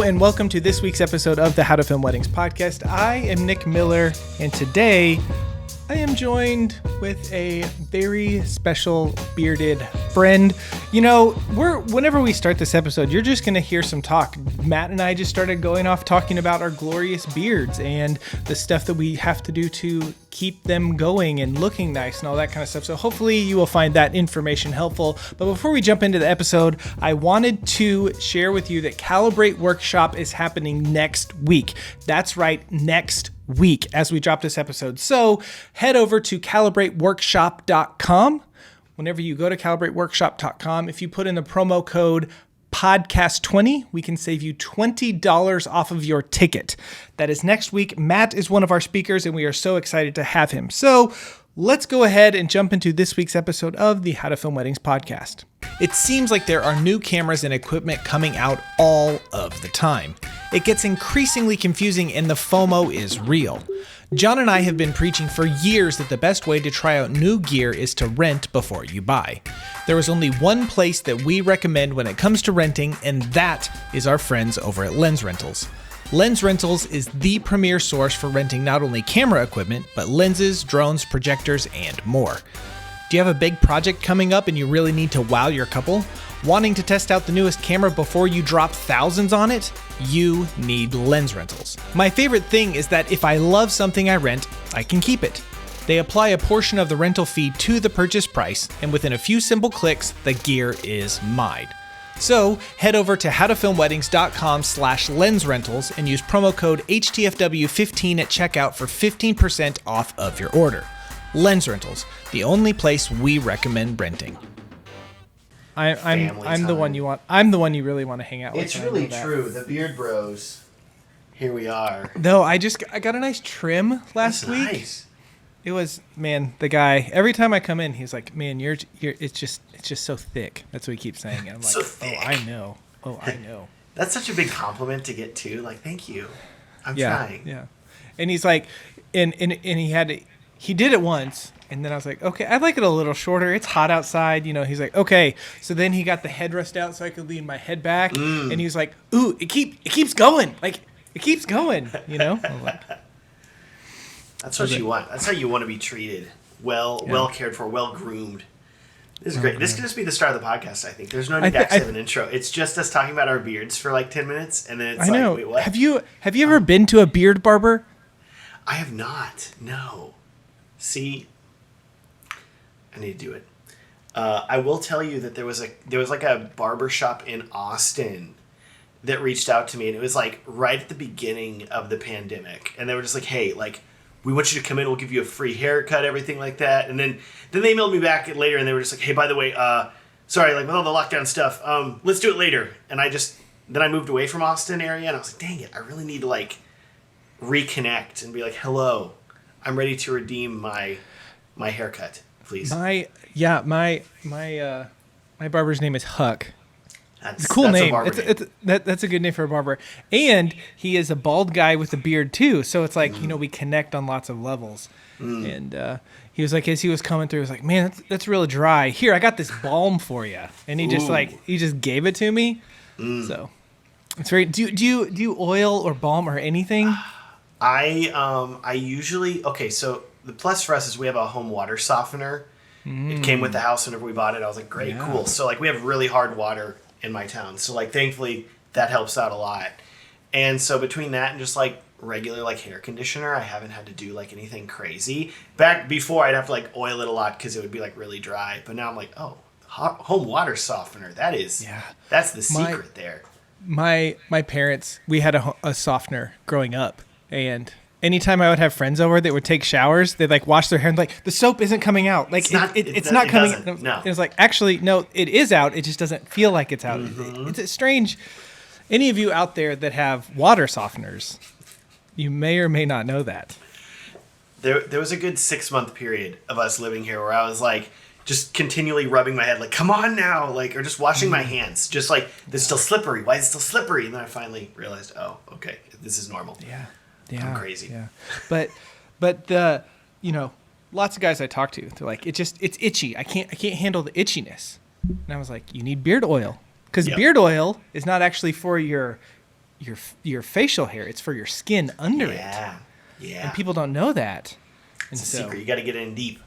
and welcome to this week's episode of the How to Film Weddings podcast. I am Nick Miller, and today I am joined with a very special bearded friend. You know, whenever we start this episode, you're just going to hear some talk. Matt and I just started going off talking about our glorious beards and the stuff that we have to do to keep them going and looking nice and all that kind of stuff. So hopefully you will find that information helpful. But before we jump into the episode, I wanted to share with you that Calibration Workshop is happening next week. That's right, next week as we drop this episode. So head over to calibrateworkshop.com. Whenever you go to calibrateworkshop.com, if you put in the promo code podcast20, we can save you $20 off of your ticket. That is next week. Matt is one of our speakers, and we are so excited to have him. So let's go ahead and jump into this week's episode of the How to Film Weddings podcast. It seems like there are new cameras and equipment coming out all of the time. It gets increasingly confusing, and the FOMO is real. John and I have been preaching for years that the best way to try out new gear is to rent before you buy. There is only one place that we recommend when it comes to renting, and that is our friends over at Lens Rentals. Lens Rentals is the premier source for renting not only camera equipment, but lenses, drones, projectors, and more. Do you have a big project coming up and you really need to wow your couple? Wanting to test out the newest camera before you drop thousands on it? You need Lens Rentals. My favorite thing is that if I love something I rent, I can keep it. They apply a portion of the rental fee to the purchase price, and within a few simple clicks, the gear is mine. So head over to howtofilmweddings.com/lensrentals and use promo code HTFW15 at checkout for 15% off of your order. Lens Rentals, the only place we recommend renting. I'm the one you want. I'm the one you really want to hang out with. It's really true. The Beard Bros. Here we are. No, I got a nice trim last week. Nice. It was, man, the guy, every time I come in, he's like, man, you're it's just so thick. That's what he keeps saying. And I'm like, so thick. I know. That's such a big compliment to get too. Like, thank you. I'm trying. Yeah. And he's like, and he did it once. And then I was like, okay, I'd like it a little shorter. It's hot outside. You know, he's like, okay. So then he got the headrest out so I could lean my head back. And he was like, ooh, it keeps going. Like, it keeps going, you know? I was like, that's what you want. That's how you want to be treated. Well cared for, well groomed. This is great. This could just be the start of the podcast, I think. There's no need to actually have an intro. It's just us talking about our beards for like 10 minutes, and then it's wait, what? Have you ever been to a beard barber? I have not. No. See, I need to do it. I will tell you that there was like a barber shop in Austin that reached out to me, and it was like right at the beginning of the pandemic, and they were just like, hey, like, we want you to come in, we'll give you a free haircut, everything like that. And then they emailed me back later, and they were just like, hey, by the way, sorry, like with all the lockdown stuff, let's do it later. And I moved away from Austin area, and I was like, dang it, I really need to like reconnect and be like, hello, I'm ready to redeem my haircut, please. My barber's name is Huck. It's a cool name. That's a good name for a barber. And he is a bald guy with a beard too. So it's like, you know, we connect on lots of levels. And he was like, as he was coming through, he was like, man, that's real dry. Here, I got this balm for you. And he just gave it to me. So it's very, do you oil or balm or anything? I usually, so the plus for us is we have a home water softener. It came with the house whenever we bought it. I was like, great, cool. So like we have really hard water in my town. So like thankfully that helps out a lot. And so between that and just like regular like hair conditioner, I haven't had to do like anything crazy. Back before I'd have to like oil it a lot because it would be like really dry. But now I'm like, oh, home water softener. That's the secret there. My parents, we had a softener growing up, and anytime I would have friends over that would take showers, they'd like wash their hair and like, the soap isn't coming out. Like it's not coming out. No. It was like, actually, no, it is out. It just doesn't feel like it's out. It's strange. Any of you out there that have water softeners, you may or may not know that. There was a good 6-month period of us living here where I was like, just continually rubbing my head like, come on now, like, or just washing my hands. Just like, this is still slippery. Why is it still slippery? And then I finally realized, oh, okay, this is normal. Yeah. I'm crazy. Yeah. But the, you know, lots of guys I talk to, they're like, it's itchy. I can't handle the itchiness. And I was like, you need beard oil. Because beard oil is not actually for your your facial hair. It's for your skin under it. Yeah. And people don't know that. It's a secret. You got to get in deep.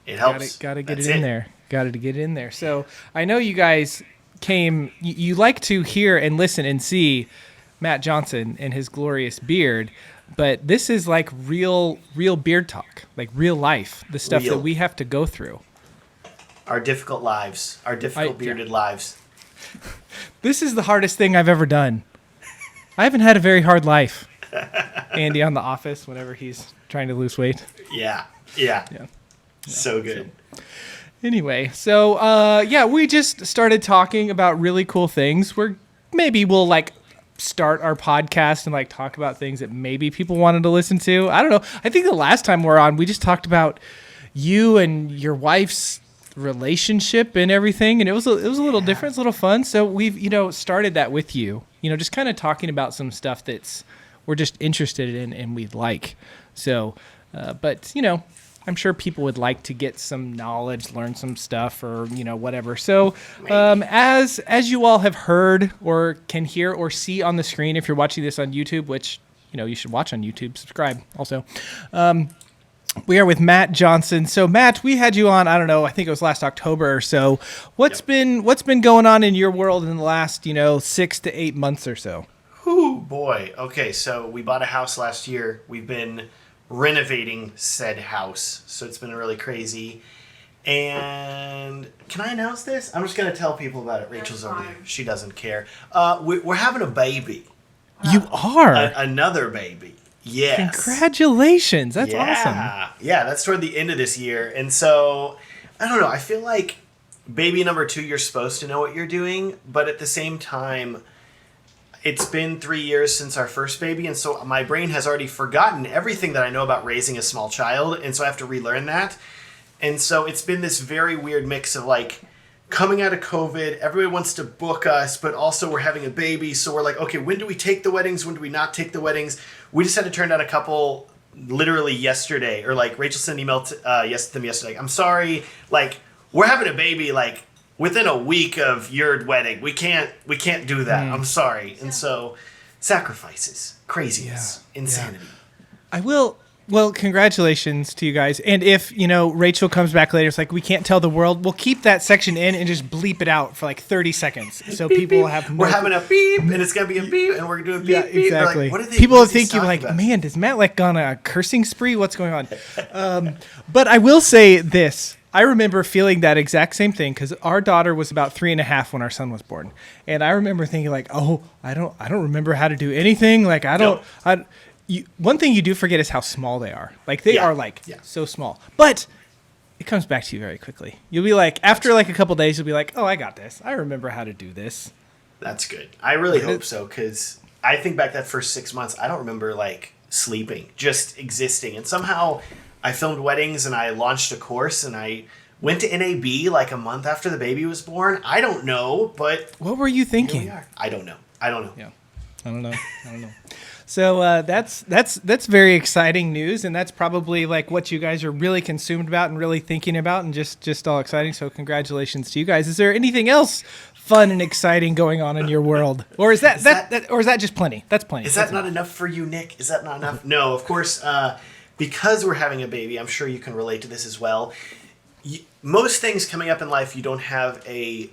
It helps. Got to get it in there. Got to get it in there. So I know you guys came. You like to hear and listen and see Matt Johnson and his glorious beard, but this is like real beard talk, like real life, the stuff that we have to go through. Our difficult lives, our difficult bearded lives. This is the hardest thing I've ever done. I haven't had a very hard life. Andy on The Office, whenever he's trying to lose weight. Yeah. So good. Anyway, so we just started talking about really cool things. Maybe we'll like start our podcast and like talk about things that maybe people wanted to listen to. I don't know. I think the last time we're on, we just talked about you and your wife's relationship and everything, and it was a little different, it's a little fun. So we've started that with you. Just kind of talking about some stuff that's we're just interested in and we like. So, but I'm sure people would like to get some knowledge, learn some stuff, or whatever. So, as you all have heard or can hear or see on the screen, if you're watching this on YouTube, which you should watch on YouTube, subscribe also. We are with Matt Johnson. So, Matt, we had you on. I don't know. I think it was last October or so. What's been going on in your world in the last 6 to 8 months or so? Whoo, boy. Okay, so we bought a house last year. We've been renovating said house, so it's been really crazy. And can I announce this? I'm just going to tell people about it. Rachel's over there. She doesn't care. We're having a baby. You are? Another baby. Yes. Congratulations. That's awesome. Yeah, that's toward the end of this year. And so, I don't know. I feel like baby number 2, you're supposed to know what you're doing. But at the same time, it's been 3 years since our first baby. And so my brain has already forgotten everything that I know about raising a small child. And so I have to relearn that. And so it's been this very weird mix of like coming out of COVID, everybody wants to book us, but also we're having a baby. So we're like, okay, when do we take the weddings? When do we not take the weddings? We just had to turn down a couple literally yesterday, or like Rachel sent an email to them yesterday. I'm sorry, like we're having a baby like within a week of your wedding. We can't do that. I'm sorry. And so sacrifices, craziness, insanity. I will. Well, congratulations to you guys. And if, Rachel comes back later, it's like, we can't tell the world, we'll keep that section in and just bleep it out for like 30 seconds. So beep, people will have We're having a beep, and it's going to be a beep, and we're doing beep, beep. Exactly. Like, what are they, people will think you're like, man, does Matt like gone on a cursing spree? What's going on? But I will say this. I remember feeling that exact same thing because our daughter was about 3.5 when our son was born. And I remember thinking like, oh, I don't remember how to do anything. Like, one thing you do forget is how small they are. Like they are so small, but it comes back to you very quickly. You'll be like, after like a couple days, you'll be like, oh, I got this. I remember how to do this. That's good. I really hope so. Cause I think back that first 6 months, I don't remember like sleeping, just existing. And somehow I filmed weddings and I launched a course and I went to NAB like a month after the baby was born. I don't know, but what were you thinking? Here we are. I don't know. Yeah. I don't know. So that's very exciting news, and that's probably like what you guys are really consumed about and really thinking about, and just all exciting. So congratulations to you guys. Is there anything else fun and exciting going on in your world, or is that just plenty? That's plenty. Is that not enough for you, Nick? Is that not enough? No, of course. Because we're having a baby, I'm sure you can relate to this as well. Most things coming up in life, you don't have a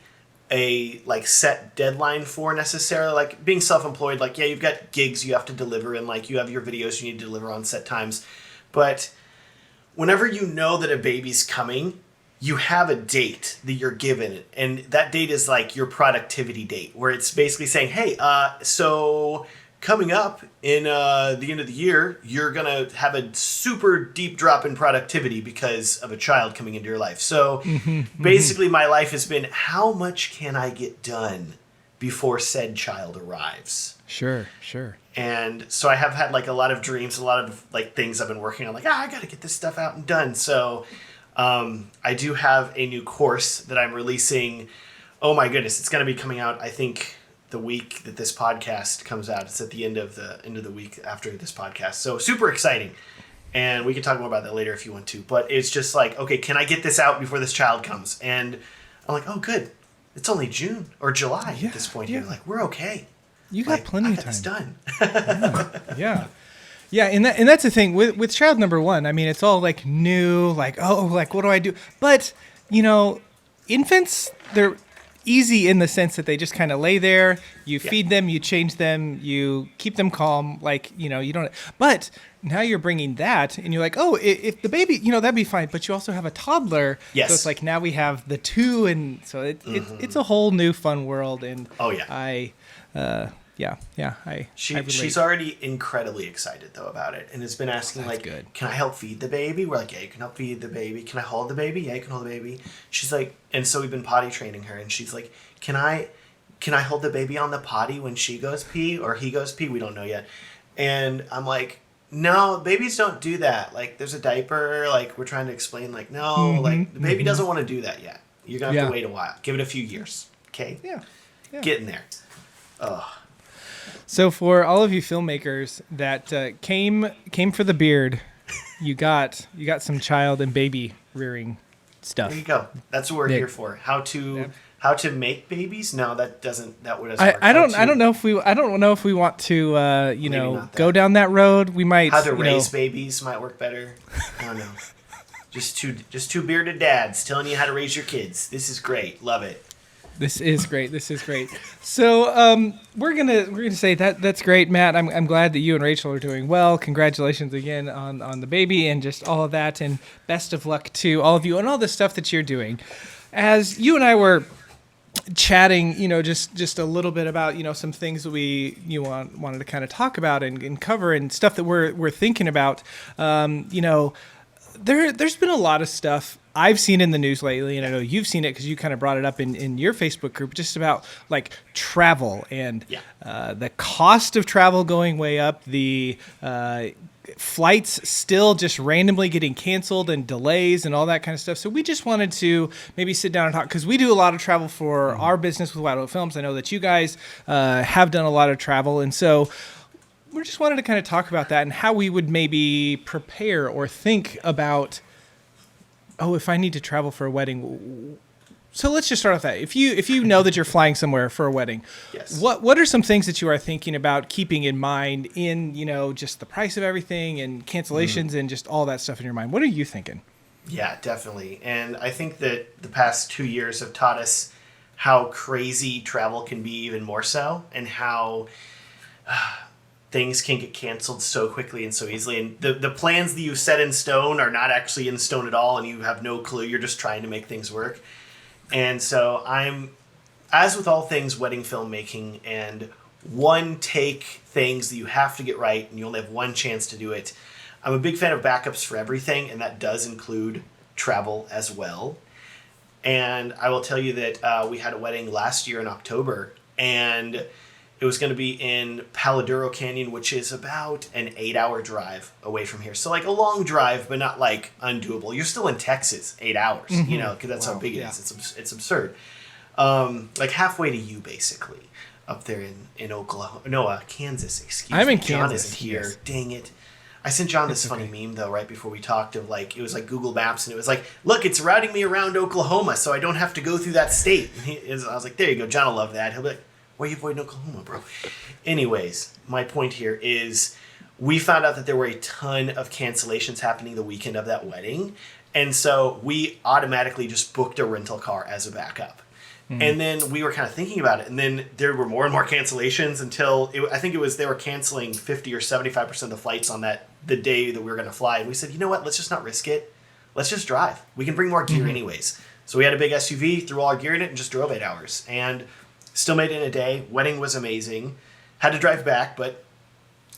like set deadline for necessarily. Like being self-employed, like you've got gigs you have to deliver and like you have your videos you need to deliver on set times. But whenever you know that a baby's coming, you have a date that you're given, and that date is like your productivity date, where it's basically saying, hey, so coming up in the end of the year, you're going to have a super deep drop in productivity because of a child coming into your life. So basically my life has been, how much can I get done before said child arrives? Sure. And so I have had like a lot of dreams, a lot of like things I've been working on, like, I got to get this stuff out and done. So I do have a new course that I'm releasing. Oh my goodness, it's going to be coming out, I think, the week that this podcast comes out. It's at the end of the week after this podcast. So super exciting. And we can talk more about that later if you want to. But it's just like, okay, can I get this out before this child comes? And I'm like, oh, good. It's only June or July at this point here. Like, we're okay. You got plenty of time. It's done. Yeah, and that's the thing with child number one. I mean, it's all like new, like, oh, like what do I do? But infants, they're easy in the sense that they just kind of lay there. You feed them, you change them, you keep them calm. Like you don't. But now you're bringing that, and you're like, oh, if the baby, that'd be fine. But you also have a toddler. Yes. So it's like now we have the two, and so it's a whole new fun world. And She's already incredibly excited though about it, and has been asking good. Can I help feed the baby? We're like, yeah, you can help feed the baby. Can I hold the baby? Yeah, you can hold the baby. She's like, and so we've been potty training her, and she's like, can I hold the baby on the potty when she goes pee or he goes pee? We don't know yet. And I'm like, no, babies don't do that. Like, there's a diaper. Like, we're trying to explain. Like, no, like the baby doesn't want to do that yet. You're gonna have to wait a while. Give it a few years. Okay. Yeah. Get in there. Oh. So for all of you filmmakers that came for the beard, you got some child and baby rearing stuff. There you go. That's what we're here for. How to make babies? No, that doesn't work. I don't know if we want to go down that road. We might how to raise babies might work better. I don't know. Just two bearded dads telling you how to raise your kids. This is great. Love it. This is great. So we're gonna say that's great, Matt. I'm glad that you and Rachel are doing well. Congratulations again on the baby and just all of that, and best of luck to all of you and all the stuff that you're doing. As you and I were chatting, just a little bit about some things that we wanted to kind of talk about and cover and stuff that we're thinking about. There's been a lot of stuff I've seen in the news lately, and I know you've seen it because you kind of brought it up in your Facebook group, just about like travel and the cost of travel going way up, the flights still just randomly getting canceled and delays and all that kind of stuff. So we just wanted to maybe sit down and talk, because we do a lot of travel for our business with Wild Oak Films. I know that you guys have done a lot of travel, and so we just wanted to kind of talk about that and how we would maybe prepare or think about, if I need to travel for a wedding. So let's just start with that. If you know that you're flying somewhere for a wedding, yes. What are some things that you are thinking about keeping in mind in, just the price of everything and cancellations and just all that stuff in your mind? What are you thinking? Yeah, definitely. And I think that the past 2 years have taught us how crazy travel can be, even more so, and how things can get canceled so quickly and so easily. And the plans that you set in stone are not actually in stone at all, and you have no clue. You're just trying to make things work. And so as with all things wedding filmmaking and one take things that you have to get right and you only have one chance to do it, I'm a big fan of backups for everything, and that does include travel as well. And I will tell you that we had a wedding last year in October, and it was going to be in Paladuro Canyon, which is about an 8-hour drive away from here. So like a long drive, but not like undoable. You're still in Texas, 8 hours, because that's how big it is. It's absurd. Like halfway to you, basically, up there in Oklahoma. No, Kansas, excuse me. I'm in John Kansas. isn't here. Yes. Dang it. I sent John this funny meme, though, right before we talked of like, it was like Google Maps, and it was like, look, it's routing me around Oklahoma, so I don't have to go through that state. I was like, there you go. John will love that. He'll be like, why are you avoiding Oklahoma, bro? Anyways, my point here is we found out that there were a ton of cancellations happening the weekend of that wedding. And so we automatically just booked a rental car as a backup. Mm-hmm. And then we were kind of thinking about it. And then there were more and more cancellations until they were canceling 50 or 75% of the flights on the day that we were going to fly. And we said, you know what? Let's just not risk it. Let's just drive. We can bring more gear anyways. So we had a big SUV, threw all our gear in it, and just drove 8 hours. And still made it in a day. Wedding was amazing. Had to drive back, but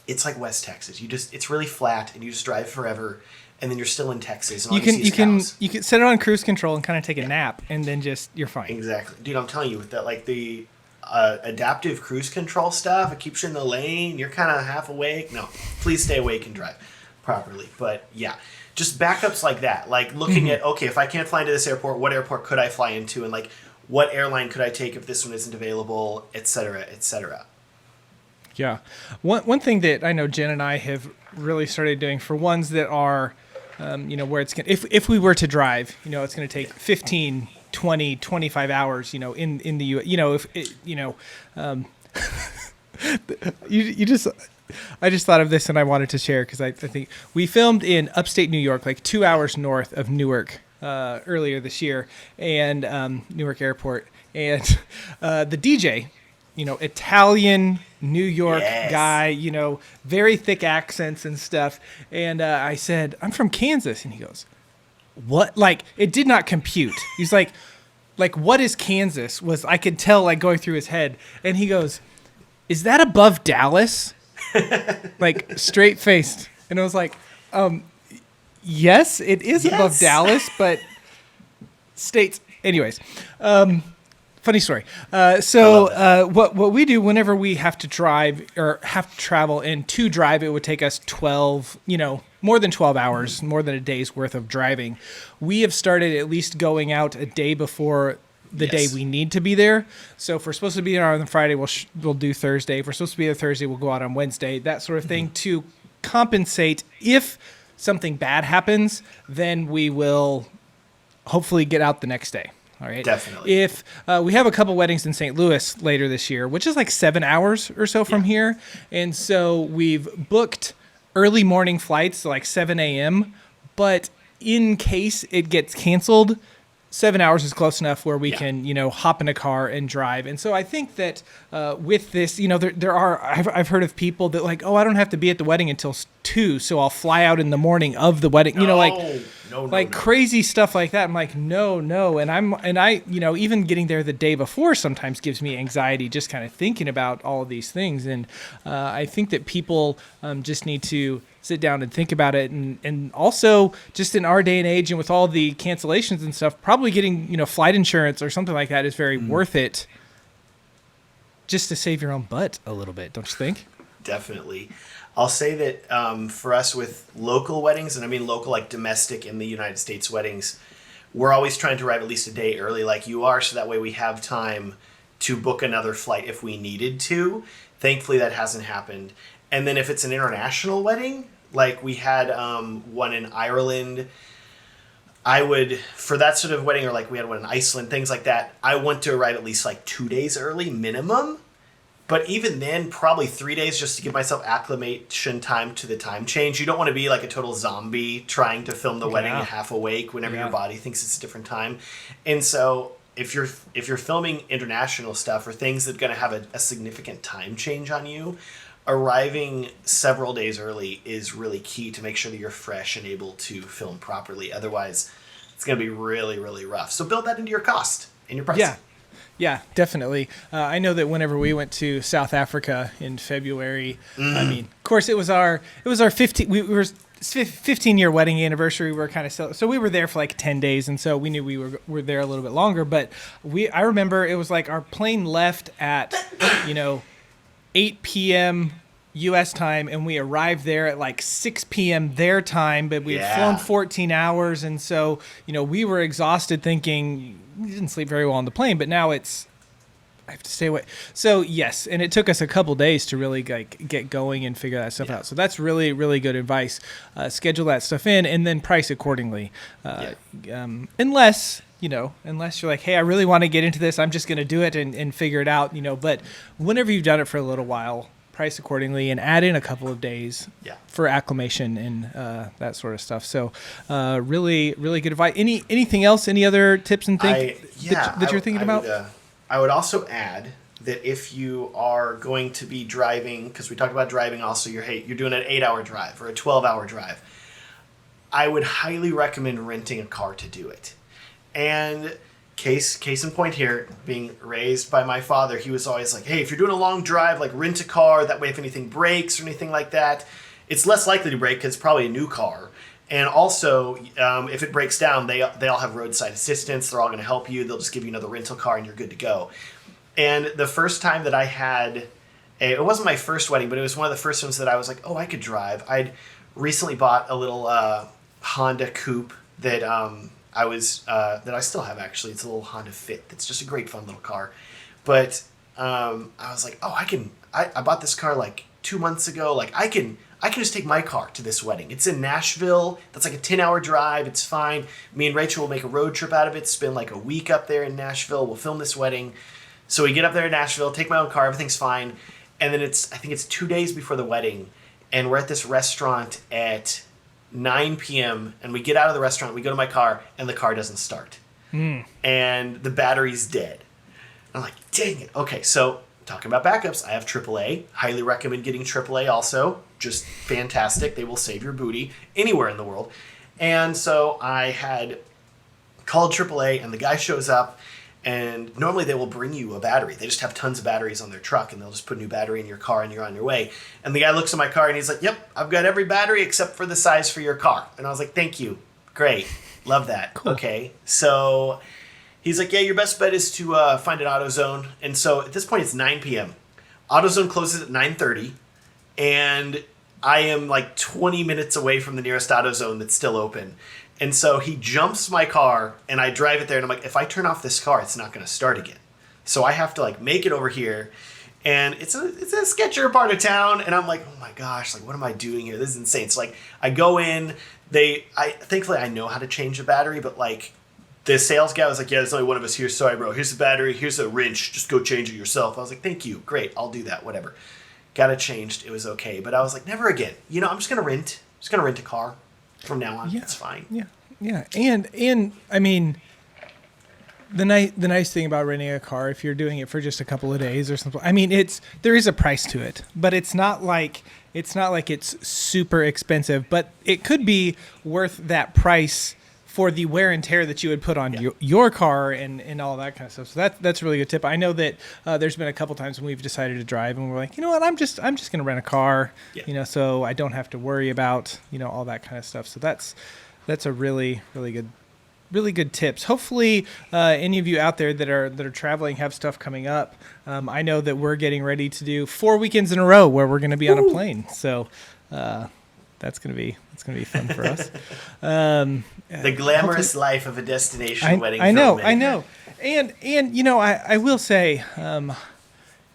it's like West Texas. It's really flat, and you just drive forever, and then you're still in Texas. And you can set it on cruise control and kind of take a nap, and then you're fine. Exactly, dude. I'm telling you, with that, like the adaptive cruise control stuff, it keeps you in the lane. You're kind of half awake. No, please stay awake and drive properly. But yeah, just backups like that. Like looking at, okay, if I can't fly into this airport, what airport could I fly into, and like, what airline could I take if this one isn't available, et cetera, et cetera. Yeah. One thing that I know Jen and I have really started doing for ones that are, where it's going to, if we were to drive, it's going to take 15, 20, 25 hours, in the U.S., You just, I just thought of this and I wanted to share because I think we filmed in upstate New York, like 2 hours north of Newark, earlier this year, and Newark Airport, and the DJ, Italian New York guy, very thick accents and stuff, and I said, I'm from Kansas, and he goes, what? Like, it did not compute. He's like, what is Kansas? I could tell, like, going through his head, and he goes, is that above Dallas? Like, straight faced. And I was like, yes, it is above Dallas, but states. Anyways, funny story. What we do whenever we have to drive or have to travel, and to drive, it would take us 12, more than 12 hours, more than a day's worth of driving. We have started at least going out a day before the day we need to be there. So if we're supposed to be there on Friday, we'll do Thursday. If we're supposed to be there Thursday, we'll go out on Wednesday, that sort of thing, to compensate. If something bad happens, then we will hopefully get out the next day. All right. Definitely. If we have a couple weddings in St. Louis later this year, which is like 7 hours or so from here. And so we've booked early morning flights, like 7 a.m. But in case it gets canceled, 7 hours is close enough where we can, hop in a car and drive. And so I think that with this, there are, I've heard of people that like, oh, I don't have to be at the wedding until 2, so I'll fly out in the morning of the wedding. No. Crazy stuff like that. I'm like, no. And I, even getting there the day before sometimes gives me anxiety just kind of thinking about all of these things. And I think that people just need to sit down and think about it. And also just in our day and age, and with all the cancellations and stuff, probably getting, flight insurance or something like that is very worth it, just to save your own butt a little bit, don't you think? Definitely. I'll say that for us with local weddings, and I mean local, like domestic in the United States weddings, we're always trying to arrive at least a day early like you are, so that way we have time to book another flight if we needed to. Thankfully, that hasn't happened. And then if it's an international wedding, like we had one in Ireland, for that sort of wedding, or like we had one in Iceland, things like that, I want to arrive at least like 2 days early minimum. But even then, probably 3 days just to give myself acclimation time to the time change. You don't want to be like a total zombie trying to film the wedding half awake whenever your body thinks it's a different time. And so if you're filming international stuff or things that are going to have a significant time change on you, arriving several days early is really key to make sure that you're fresh and able to film properly. Otherwise, it's going to be really, really rough. So build that into your cost and your pricing. Yeah, definitely. I know that whenever we went to South Africa in February, I mean, of course, it was our 15-year wedding anniversary. We were kind of so we were there for like 10 days, and so we knew we were there a little bit longer. But I remember it was like our plane left at 8 p.m. U.S. time, and we arrived there at like 6 p.m. their time, but we had flown 14 hours, and so we were exhausted, thinking we didn't sleep very well on the plane, but now I have to stay away. So yes, and it took us a couple days to really get going and figure that stuff out. So that's really, really good advice. Schedule that stuff in, and then price accordingly. Unless you're like, hey, I really want to get into this, I'm just going to do it and figure it out. But whenever you've done it for a little while, price accordingly and add in a couple of days for acclimation and that sort of stuff. So really, really good advice. Anything else? Any other tips and things that you're thinking about? I would also add that if you are going to be driving, because we talked about driving also, you're doing an 8-hour drive or a 12-hour drive, I would highly recommend renting a car to do it. And case in point here, being raised by my father, he was always like, hey, if you're doing a long drive, like rent a car. That way if anything breaks or anything like that, it's less likely to break because it's probably a new car. And also, if it breaks down, they all have roadside assistance. They're all going to help you. They'll just give you another rental car and you're good to go. And the first time that I had, it wasn't my first wedding, but it was one of the first ones that I was like, oh, I could drive. I'd recently bought a little Honda Coupe that that I still have, actually. It's a little Honda Fit. It's just a great fun little car. But I was like, oh, I bought this car like 2 months ago. Like I can just take my car to this wedding. It's in Nashville. That's like a 10-hour drive. It's fine. Me and Rachel will make a road trip out of it. Spend like a week up there in Nashville. We'll film this wedding. So we get up there in Nashville, take my own car. Everything's fine. And then I think it's 2 days before the wedding, and we're at this restaurant at 9 p.m. and we get out of the restaurant, we go to my car, and the car doesn't start. And the battery's dead. I'm like, dang it. Okay, so talking about backups, I have AAA. Highly recommend getting AAA also. Just fantastic. They will save your booty anywhere in the world. And so I had called AAA, and the guy shows up, and normally they will bring you a battery. They just have tons of batteries on their truck, and they'll just put a new battery in your car, and you're on your way. And the guy looks at my car, and he's like, yep, I've got every battery except for the size for your car. And I was like, thank you. Great. Love that. Cool. Okay. So he's like, yeah, your best bet is to find an AutoZone. And so at this point, it's 9 p.m. AutoZone closes at 9:30, and I am like 20 minutes away from the nearest AutoZone that's still open. And so he jumps my car, and I drive it there, and I'm like, if I turn off this car, it's not going to start again. So I have to like make it over here, and it's a sketchier part of town, and I'm like, oh my gosh, like what am I doing here? This is insane. So like I go in, thankfully I know how to change the battery, but like the sales guy was like, yeah, there's only one of us here. Sorry, bro. Here's the battery. Here's a wrench. Just go change it yourself. I was like, thank you. Great. I'll do that. Whatever. Got it changed. It was okay. But I was like, never again. You know, I'm just going to rent. I'm just going to rent a car from now on. Yeah. It's fine. Yeah. Yeah. And I mean, the nice thing about renting a car, if you're doing it for just a couple of days or something, I mean, there is a price to it, but it's not like it's super expensive, but it could be worth that price for the wear and tear that you would put on your car and all that kind of stuff. So that's a really good tip. I know that there's been a couple times when we've decided to drive and we're like, you know what, I'm just going to rent a car, so I don't have to worry about, all that kind of stuff. So that's a really, really good tips. Hopefully any of you out there that are traveling have stuff coming up. I know that we're getting ready to do 4 weekends in a row where we're going to be on a plane. So that's going to be fun for us. The glamorous life of a destination wedding filmmaker. I know. And I will say,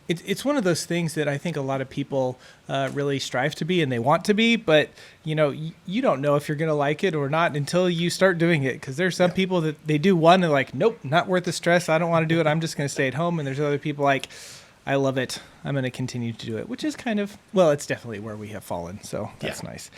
it's one of those things that I think a lot of people really strive to be and they want to be, but you don't know if you're going to like it or not until you start doing it. Because there's some people that they do one and like, nope, not worth the stress. I don't want to do it. I'm just going to stay at home. And there's other people like, I love it. I'm going to continue to do it, which is it's definitely where we have fallen. So that's nice.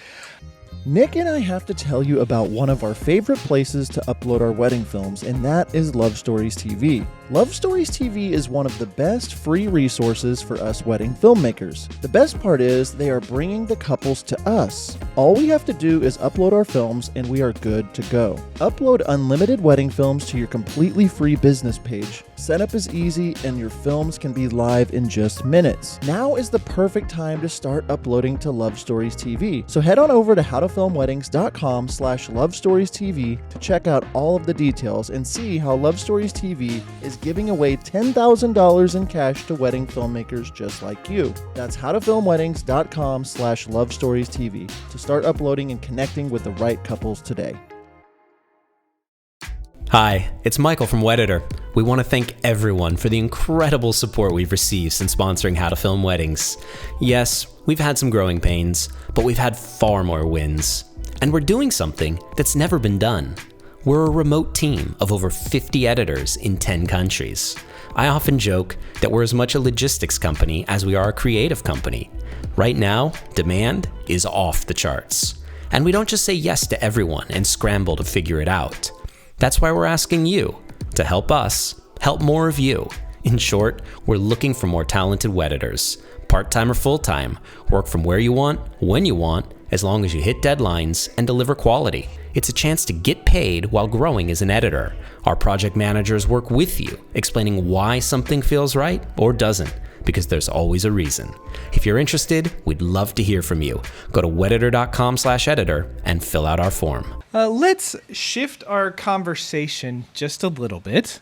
Nick and I have to tell you about one of our favorite places to upload our wedding films, and that is Love Stories TV. Love Stories TV is one of the best free resources for us wedding filmmakers. The best part is they are bringing the couples to us. All we have to do is upload our films and we are good to go. Upload unlimited wedding films to your completely free business page. Setup is easy and your films can be live in just minutes. Now is the perfect time to start uploading to Love Stories TV. So head on over to howtofilmweddings.com/lovestoriestv to check out all of the details and see how Love Stories TV is giving away $10,000 in cash to wedding filmmakers just like you. That's howtofilmweddings.com/lovestoriestv to start uploading and connecting with the right couples today. Hi, it's Michael from Wedditor. We want to thank everyone for the incredible support we've received since sponsoring How to Film Weddings. Yes, we've had some growing pains, but we've had far more wins. And we're doing something that's never been done. We're a remote team of over 50 editors in 10 countries. I often joke that we're as much a logistics company as we are a creative company. Right now, demand is off the charts. And we don't just say yes to everyone and scramble to figure it out. That's why we're asking you to help us help more of you. In short, we're looking for more talented Wedditors. Part-time or full-time, work from where you want, when you want, as long as you hit deadlines and deliver quality. It's a chance to get paid while growing as an editor. Our project managers work with you, explaining why something feels right or doesn't, because there's always a reason. If you're interested, we'd love to hear from you. Go to wedditor.com/editor and fill out our form. Let's shift our conversation just a little bit.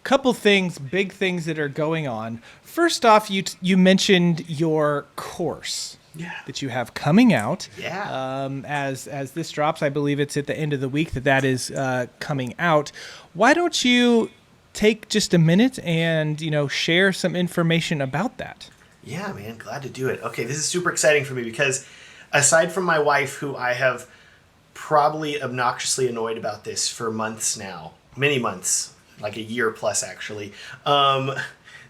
Couple things, big things that are going on. First off, you mentioned your course that you have coming out. As this drops, I believe it's at the end of the week that is coming out. Why don't you take just a minute and share some information about that? Yeah, man, glad to do it. Okay, this is super exciting for me because aside from my wife, who I have probably obnoxiously annoyed about this for months now, many months, like a year plus actually,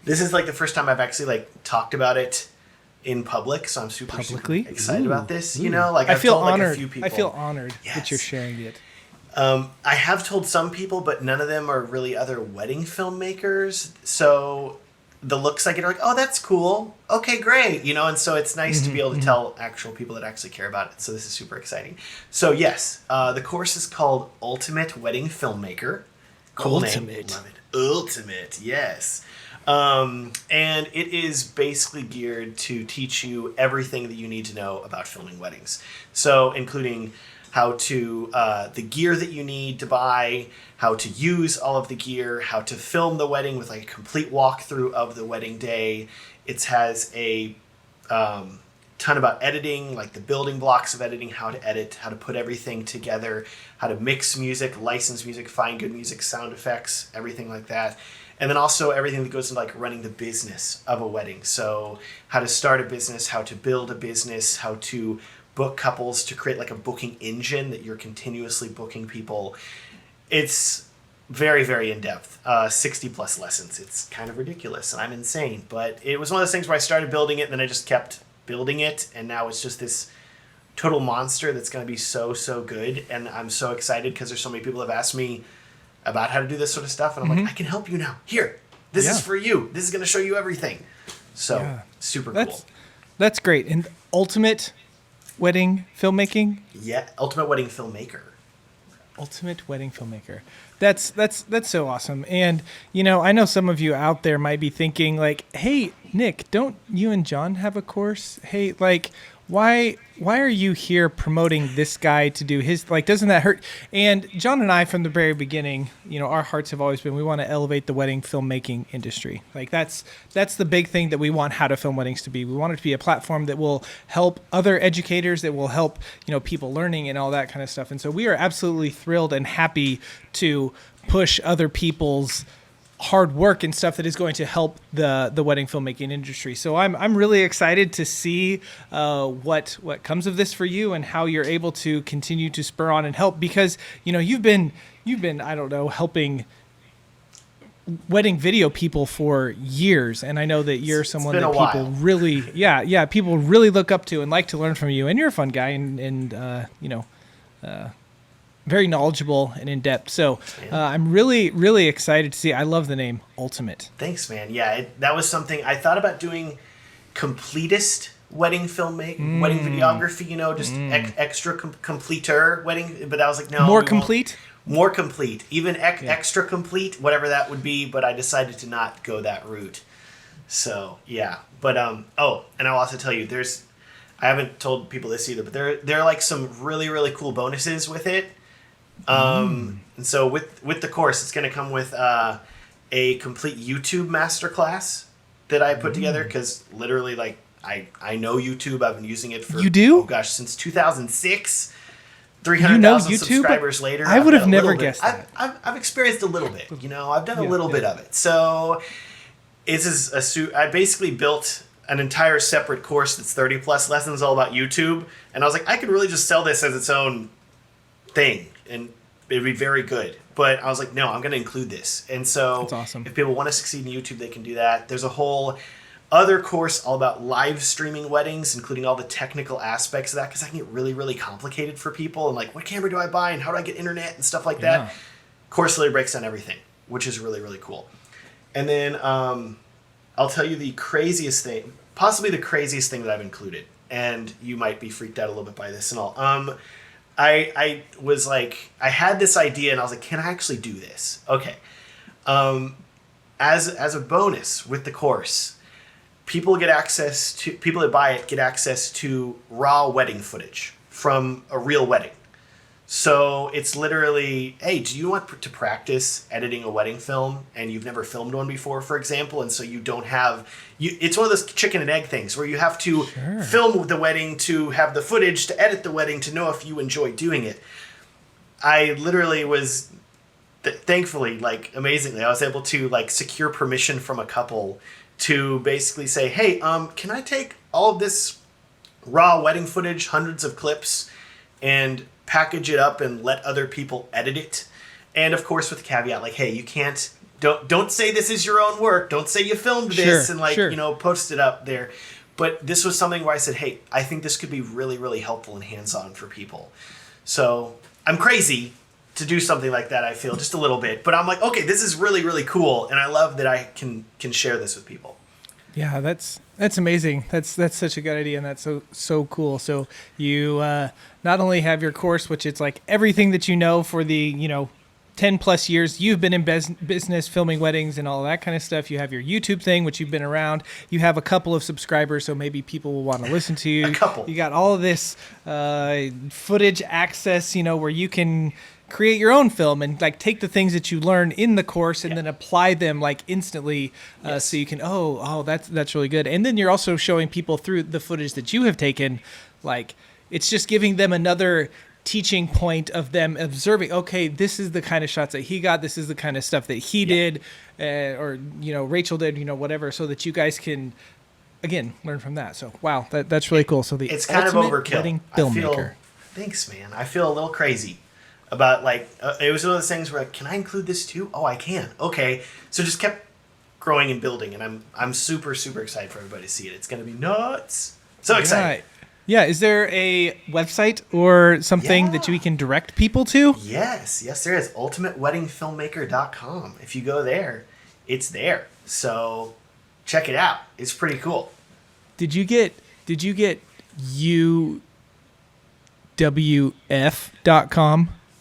this is like the first time I've actually like talked about it in public, so I'm super excited about this. You know, like I feel told, honored. like, a few people. I feel honored Yes. that you're sharing it. I have told some people, but none of them are really other wedding filmmakers. So the looks I get are like, oh, that's cool. Okay, great. You know, and so it's nice to be able to tell actual people that actually care about it. So this is super exciting. So yes, the course is called Ultimate Wedding Filmmaker. Cool name. Love it. Ultimate, yes. And it is basically geared to teach you everything that you need to know about filming weddings. So including how to, the gear that you need to buy, how to use all of the gear, how to film the wedding with like a complete walkthrough of the wedding day. It has a ton about editing, like the building blocks of editing, how to edit, how to put everything together, how to mix music, license music, find good music, sound effects, everything like that. And then also everything that goes into like running the business of a wedding. So how to start a business, how to build a business, how to book couples, to create like a booking engine that you're continuously booking people. It's very, very in-depth. 60 plus lessons. It's kind of ridiculous and I'm insane. But it was one of those things where I started building it and then I just kept building it. And now it's just this total monster that's going to be so, so good. And I'm so excited because there's so many people have asked me about how to do this sort of stuff. And I'm like, I can help you now. Here, this is for you. This is going to show you everything. So super cool. That's great. And Ultimate Wedding Filmmaking? Yeah, Ultimate Wedding Filmmaker. Ultimate Wedding Filmmaker. That's so awesome. And, you know, I know some of you out there might be thinking like, hey, Nick, don't you and John have a course? Hey, like, why are you here promoting this guy to do his, like, doesn't that hurt? And John and I, from the very beginning, you know, our hearts have always been, we want to elevate the wedding filmmaking industry. Like that's the big thing that we want How to Film Weddings to be. We want it to be a platform that will help other educators, that will help, you know, people learning and all that kind of stuff. And so we are absolutely thrilled and happy to push other people's hard work and stuff that is going to help the wedding filmmaking industry. So I'm really excited to see what comes of this for you and how you're able to continue to spur on and help, because you know you've been I don't know, helping wedding video people for years, and I know that you're someone that people really people really look up to and like to learn from you, and you're a fun guy and you know, very knowledgeable and in depth. So I'm really, really excited to see. I love the name Ultimate. Thanks, man. Yeah, that was something I thought about doing. Completist wedding filmmaking, wedding videography. You know, just extra completer wedding. But I was like, no, more complete. More complete, even extra complete, whatever that would be. But I decided to not go that route. So yeah, but oh, and I'll also tell you, I haven't told people this either, but there are like some really, really cool bonuses with it. And so with the course, it's going to come with a complete YouTube masterclass that I put together, because literally, like, I know YouTube. I've been using it for since 2006. 300,000 subscribers later. I would have never guessed that. I've experienced a little bit. You know, I've done a little bit of it. So I basically built an entire separate course that's 30 plus lessons all about YouTube, and I was like, I could really just sell this as its own thing and it'd be very good. But I was like, no, I'm going to include this. And so that's awesome. If people want to succeed in YouTube, they can do that. There's a whole other course all about live streaming weddings, including all the technical aspects of that, because that can get really, really complicated for people. And like, what camera do I buy and how do I get internet and stuff like that? Course literally breaks down everything, which is really, really cool. And then I'll tell you the craziest thing, possibly the craziest thing that I've included. And you might be freaked out a little bit by this and all. I was like, I had this idea and I was like, can I actually do this? Okay. As a bonus with the course, people that buy it get access to raw wedding footage from a real wedding. So it's literally, hey, do you want to practice editing a wedding film and you've never filmed one before, for example, and so you don't have... it's one of those chicken and egg things where you have to film the wedding to have the footage to edit the wedding to know if you enjoy doing it. I literally was... thankfully, like, amazingly, I was able to, like, secure permission from a couple to basically say, hey, can I take all of this raw wedding footage, hundreds of clips, and package it up and let other people edit it? And of course with the caveat, like, hey, you can't don't say this is your own work. Don't say you filmed this and post it up there. But this was something where I said, hey, I think this could be really, really helpful and hands-on for people. So I'm crazy to do something like that, I feel, just a little bit. But I'm like, okay, this is really, really cool. And I love that I can share this with people. Yeah, that's amazing. That's such a good idea, and that's so cool. So you not only have your course, which it's like everything that you know for the 10 plus years you've been in business filming weddings and all that kind of stuff. You have your YouTube thing, which you've been around. You have a couple of subscribers, so maybe people will want to listen to you. A couple. You got all of this footage access, where you can create your own film and like take the things that you learn in the course and then apply them like instantly. So you can, that's really good. And then you're also showing people through the footage that you have taken, like it's just giving them another teaching point of them observing, okay, this is the kind of shots that he got, this is the kind of stuff that he did, or Rachel did, whatever, so that you guys can again learn from that. So wow, that's really cool. So it's kind of overkill. Wedding filmmaker. Thanks, man. I feel a little crazy about it was one of those things where can I include this too? Oh, I can. Okay, so just kept growing and building, and I'm super, super excited for everybody to see it. It's gonna be nuts. So excited. Yeah, is there a website or something that we can direct people to? Yes, there is. UltimateWeddingFilmmaker.com. If you go there, it's there. So check it out. It's pretty cool. Did you get UWF.com?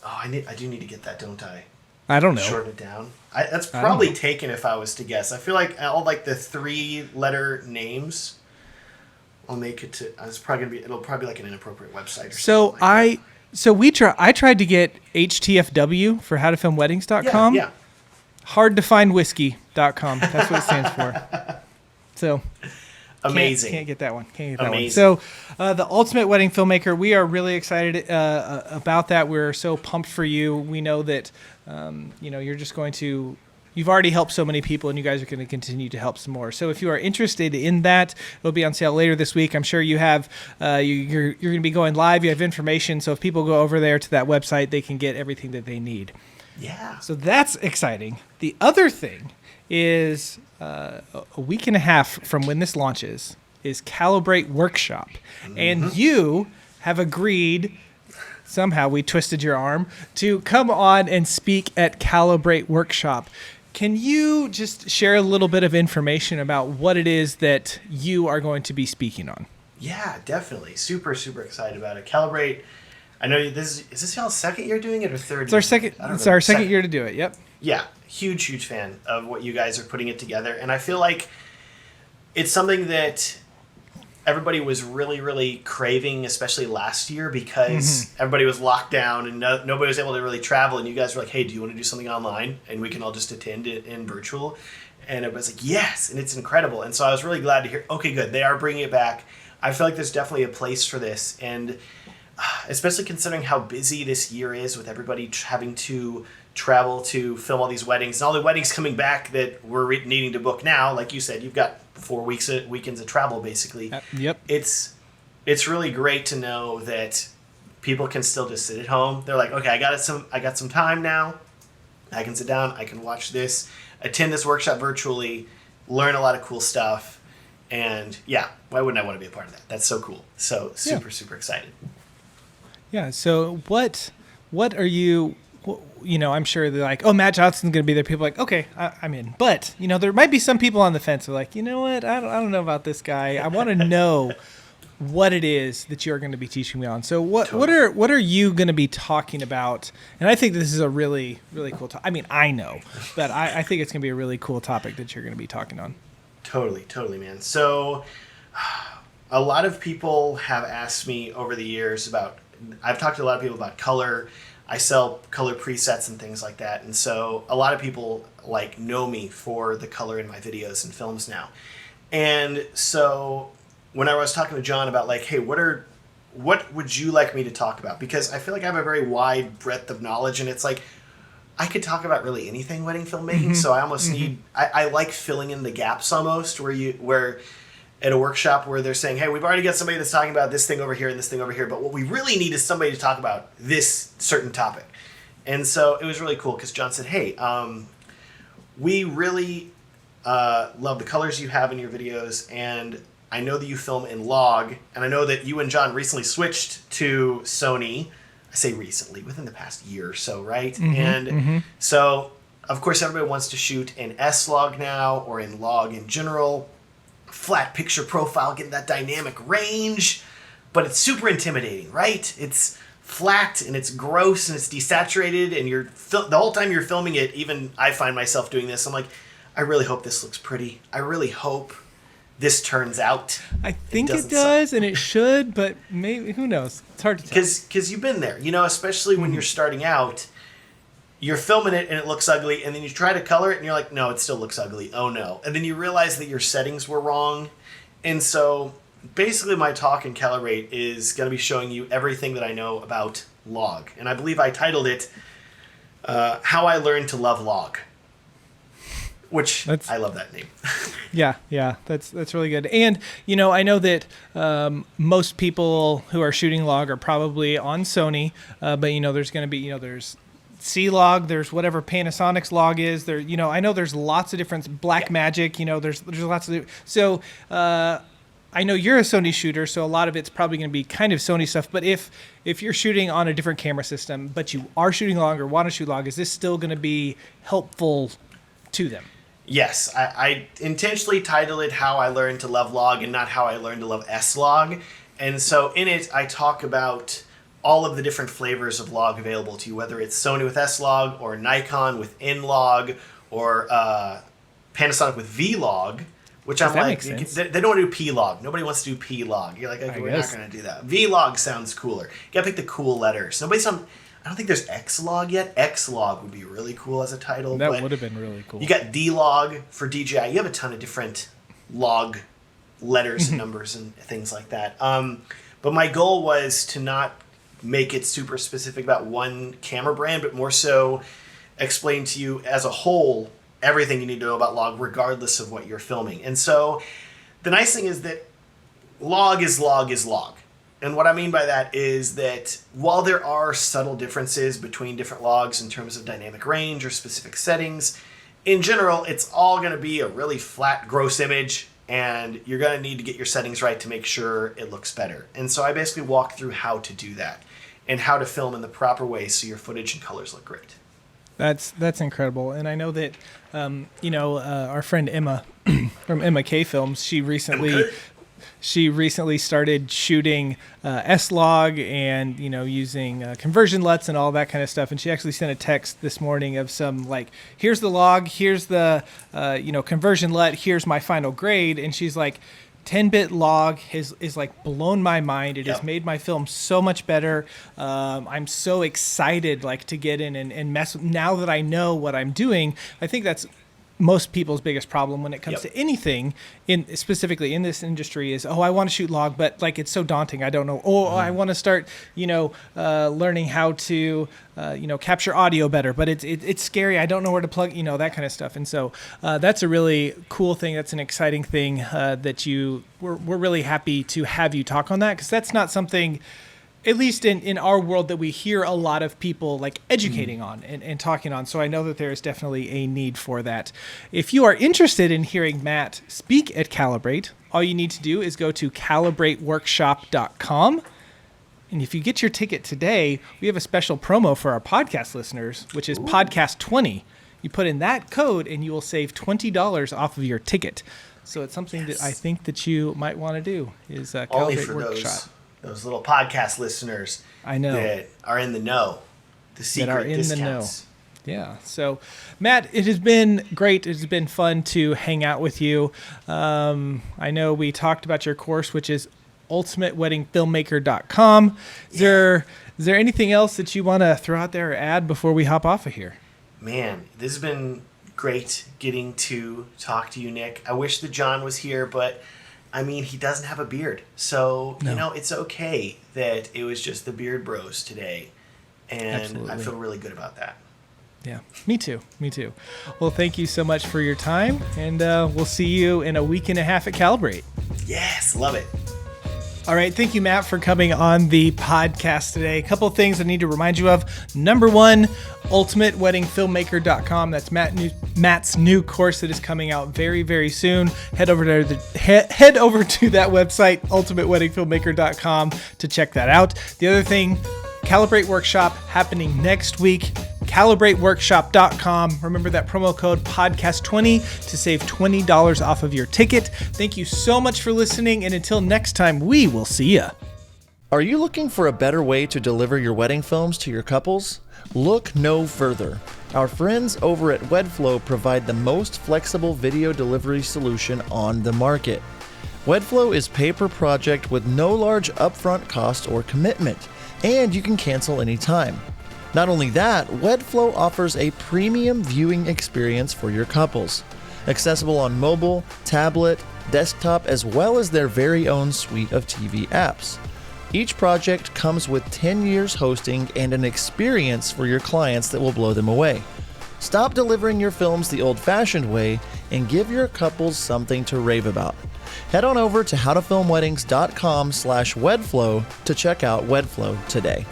Oh, I do need to get that, don't I? I don't know. Shorten it down. That's probably taken if I was to guess. I feel like all the 3-letter names. I'll make it to. It'll probably be like an inappropriate website. Or I tried to get HTFW for howtofilmweddings.com. Yeah. Hard to find whiskey.com. That's what it stands for. So amazing. Can't get that one. So the Ultimate Wedding Filmmaker, we are really excited about that. We're so pumped for you. We know that you're just going to. You've already helped so many people, and you guys are going to continue to help some more. So if you are interested in that, it'll be on sale later this week. I'm sure you have, you're going to be going live. You have information. So if people go over there to that website, they can get everything that they need. Yeah. So that's exciting. The other thing is a week and a half from when this launches is Calibrate Workshop. Mm-hmm. And you have agreed, somehow we twisted your arm, to come on and speak at Calibrate Workshop. Can you just share a little bit of information about what it is that you are going to be speaking on? Yeah, definitely. Super, super excited about it. Calibrate. I know is this y'all's second year doing it or third? It's our second. It's our second year to do it. Yep. Yeah, huge fan of what you guys are putting it together, and I feel like it's something that everybody was really, really craving, especially last year, because everybody was locked down and nobody was able to really travel. And you guys were like, hey, do you want to do something online? And we can all just attend it in virtual. And everybody's like, yes. And it's incredible. And so I was really glad to hear, okay, good. They are bringing it back. I feel like there's definitely a place for this. And especially considering how busy this year is with everybody having to travel to film all these weddings and all the weddings coming back that we're needing to book now. Like you said, you've got 4 weekends of travel basically. Yep. It's really great to know that people can still just sit at home. They're like, okay, I got some time now. I can sit down, I can watch this, attend this workshop virtually, learn a lot of cool stuff. And yeah, why wouldn't I want to be a part of that? That's so cool. So super excited. Yeah. So what are you, I'm sure they're like, oh, Matt Johnson's going to be there. People are like, okay, I'm in. But, there might be some people on the fence who are like, you know what? I don't know about this guy. I want to know what it is that you're going to be teaching me on. So what are you going to be talking about? And I think this is a really, really cool topic. I mean, I know, but I think it's going to be a really cool topic that you're going to be talking on. Totally, man. So a lot of people have asked me over the years I've talked to a lot of people about color. I sell color presets and things like that. And so a lot of people know me for the color in my videos and films now. And so when I was talking to John about hey, what would you like me to talk about? Because I feel like I have a very wide breadth of knowledge, and it's I could talk about really anything wedding filmmaking. Mm-hmm. So I almost need, I like filling in the gaps almost where at a workshop where they're saying, hey, we've already got somebody that's talking about this thing over here and this thing over here, but what we really need is somebody to talk about this certain topic. And so it was really cool because John said, hey, we really love the colors you have in your videos, and I know that you film in log, and I know that you and John recently switched to Sony. I say recently, within the past year or so, right? So, of course, everybody wants to shoot in S-Log now, or in log in general. Flat picture profile, getting that dynamic range, but it's super intimidating, right? It's flat, and it's gross, and it's desaturated, and the whole time you're filming it, even I find myself doing this, I'm like, I really hope this looks pretty. I really hope this turns out. I think it does, and it should, but maybe, who knows? It's hard to tell. Because you've been there, especially when you're starting out, you're filming it and it looks ugly, and then you try to color it and you're like, no, it still looks ugly. Oh no. And then you realize that your settings were wrong. And so basically my talk in Calibrate is going to be showing you everything that I know about log. And I believe I titled it How I Learned to Love Log. Which I love that name. Yeah, that's really good. And I know that most people who are shooting log are probably on Sony, but there's going to be there's C-Log, there's whatever Panasonic's log is. There, I know there's lots of different Blackmagic. There's lots of so. I know you're a Sony shooter, so a lot of it's probably going to be kind of Sony stuff. But if you're shooting on a different camera system, but you are shooting log or want to shoot log, is this still going to be helpful to them? Yes, I intentionally titled it How I Learned to Love Log and not How I Learned to Love S-Log. And so in it, I talk about all of the different flavors of log available to you, whether it's Sony with S-Log or Nikon with N-Log or Panasonic with V-Log, which I'm like, they don't want to do P-Log. Nobody wants to do P-Log. You're like, okay, we're not going to do that. V-Log sounds cooler. You got to pick the cool letters. I don't think there's X-Log yet. X-Log would be really cool as a title. That would have been really cool. You got D-Log for DJI. You have a ton of different log letters and numbers and things like that. But my goal was to not make it super specific about one camera brand, but more so explain to you as a whole everything you need to know about log, regardless of what you're filming. And so the nice thing is that log is log is log. And what I mean by that is that while there are subtle differences between different logs in terms of dynamic range or specific settings, in general, it's all going to be a really flat, gross image, and you're going to need to get your settings right to make sure it looks better. And so I basically walk through how to do that and how to film in the proper way so your footage and colors look great. That's incredible. And I know that, our friend Emma from Emma K Films, she recently started shooting S-Log and, using conversion LUTs and all that kind of stuff. And she actually sent a text this morning of some here's the log, here's the, conversion LUT, here's my final grade. And she's like, 10-bit log is blown my mind. It has made my film so much better. I'm so excited to get in and mess now that I know what I'm doing. I think that's most people's biggest problem when it comes to anything specifically in this industry is, I want to shoot log, but it's so daunting. I don't know. I want to start, learning how to, capture audio better, but it's scary. I don't know where to plug, that kind of stuff. And so that's a really cool thing. That's an exciting thing that we're really happy to have you talk on that, because that's not something, at least in our world, that we hear a lot of people educating on and talking on. So I know that there is definitely a need for that. If you are interested in hearing Matt speak at Calibrate, all you need to do is go to calibrateworkshop.com. And if you get your ticket today, we have a special promo for our podcast listeners, which is podcast 20. You put in that code and you will save $20 off of your ticket. So it's something that I think that you might want to do is Calibrate Workshop. Those little podcast listeners that are in the know, the secret discounts. Yeah. So, Matt, it has been great. It has been fun to hang out with you. I know we talked about your course, which is ultimateweddingfilmmaker.com. Is there anything else that you want to throw out there or add before we hop off of here? Man, this has been great getting to talk to you, Nick. I wish that John was here, but he doesn't have a beard. So, it's okay that it was just the Beard Bros today. And absolutely. I feel really good about that. Yeah, me too. Well, thank you so much for your time. And we'll see you in a week and a half at Calibrate. Yes, love it. All right, thank you, Matt, for coming on the podcast today. A couple of things I need to remind you of. Number one, ultimateweddingfilmmaker.com. That's Matt's new course that is coming out very, very soon. Head over to that website, ultimateweddingfilmmaker.com, to check that out. The other thing, Calibrate Workshop happening next week. CalibrateWorkshop.com. Remember that promo code podcast20 to save $20 off of your ticket. Thank you so much for listening, and until next time, we will see ya. Are you looking for a better way to deliver your wedding films to your couples? Look no further. Our friends over at WedFlow provide the most flexible video delivery solution on the market. WedFlow is pay per project with no large upfront cost or commitment, and you can cancel anytime. Not only that, WedFlow offers a premium viewing experience for your couples, accessible on mobile, tablet, desktop, as well as their very own suite of TV apps. Each project comes with 10 years hosting and an experience for your clients that will blow them away. Stop delivering your films the old-fashioned way and give your couples something to rave about. Head on over to howtofilmweddings.com/WedFlow to check out WedFlow today.